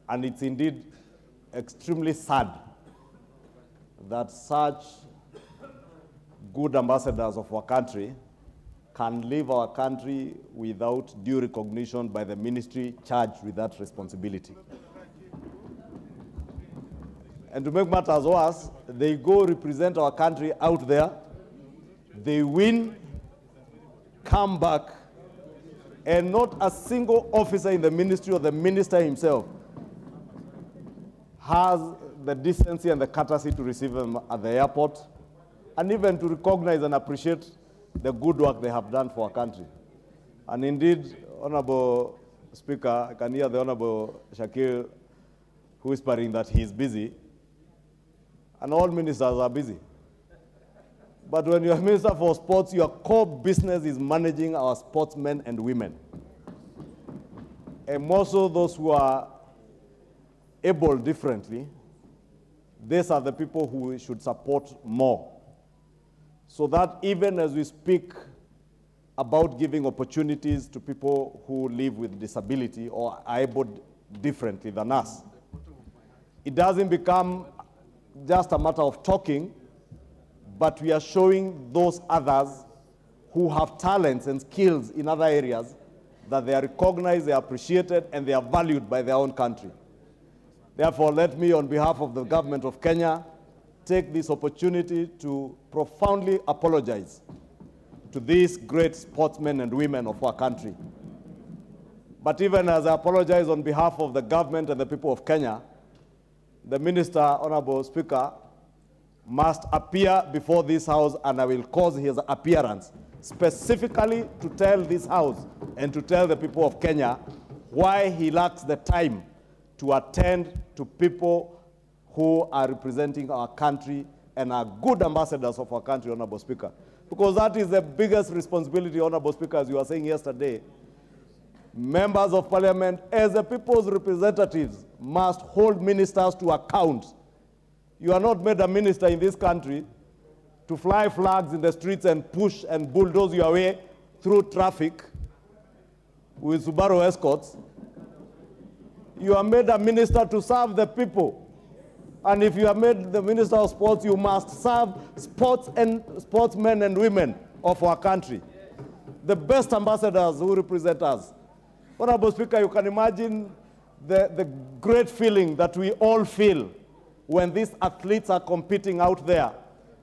And it's indeed extremely sad that such good ambassadors of our country can leave our country without due recognition by the ministry charged with that responsibility. And to make matters worse, they go represent our country out there, they win, come back, and not a single officer in the ministry or the minister himself has the decency and the courtesy to receive them at the airport, and even to recognize and appreciate the good work they have done for our country. And indeed, Honorable Speaker, I can hear the Honorable Shakil whispering that he is busy, and all ministers are busy. But when you're Minister for Sports, your core business is managing our sportsmen and women. And more so those who are able differently, these are the people who we should support more. So that even as we speak about giving opportunities to people who live with disability or are able differently than us, it doesn't become just a matter of talking, but we are showing those others who have talents and skills in other areas that they are recognized, they are appreciated, and they are valued by their own country. Therefore, let me, on behalf of the government of Kenya, take this opportunity to profoundly apologize to these great sportsmen and women of our country. But even as I apologize on behalf of the government and the people of Kenya, the Minister, Honorable Speaker, must appear before this House, and I will cause his appearance specifically to tell this House and to tell the people of Kenya why he lacks the time to attend to people who are representing our country and are good ambassadors of our country, Honorable Speaker. Because that is the biggest responsibility, Honorable Speaker, as you were saying yesterday. Members of Parliament, as the people's representatives, must hold ministers to account. You are not made a minister in this country to fly flags in the streets and push and bulldoze your way through traffic with Subaru escorts. You are made a minister to serve the people. And if you are made the Minister of Sports, you must serve sports and sportsmen and women of our country. The best ambassadors who represent us. Honorable Speaker, you can imagine the great feeling that we all feel when these athletes are competing out there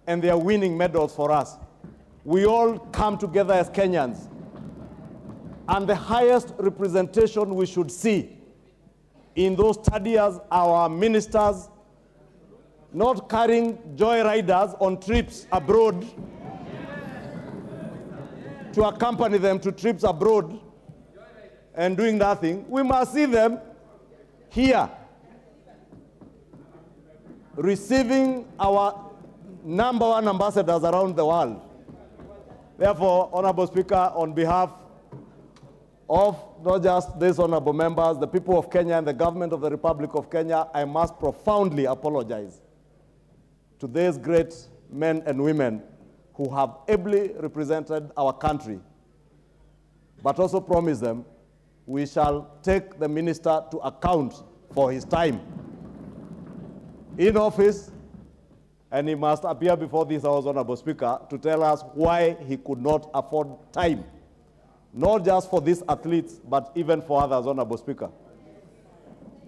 and they are winning medals for us. We all come together as Kenyans. And the highest representation we should see in those stadiums, our ministers not carrying joyriders on trips abroad to accompany them to trips abroad and doing nothing. We must see them here receiving our #1 ambassadors around the world. Therefore, Honorable Speaker, on behalf of not just these honorable members, the people of Kenya and the government of the Republic of Kenya, I must profoundly apologize to these great men and women who have ably represented our country, but also promise them we shall take the minister to account for his time in office, and he must appear before this House, Honorable Speaker, to tell us why he could not afford time, not just for these athletes, but even for others, Honorable Speaker.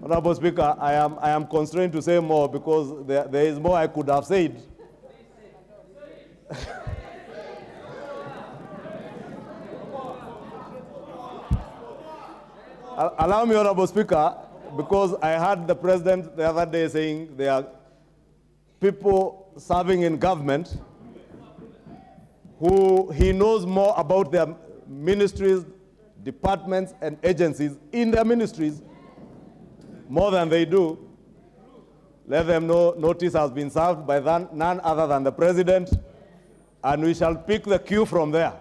Honorable Speaker, I am constrained to say more because there is more I could have said. Allow me, Honorable Speaker, because I heard the President the other day saying there are people serving in government who he knows more about their ministries, departments, and agencies in their ministries more than they do. Let them know notice has been served by none other than the President, and we shall pick the cue from there.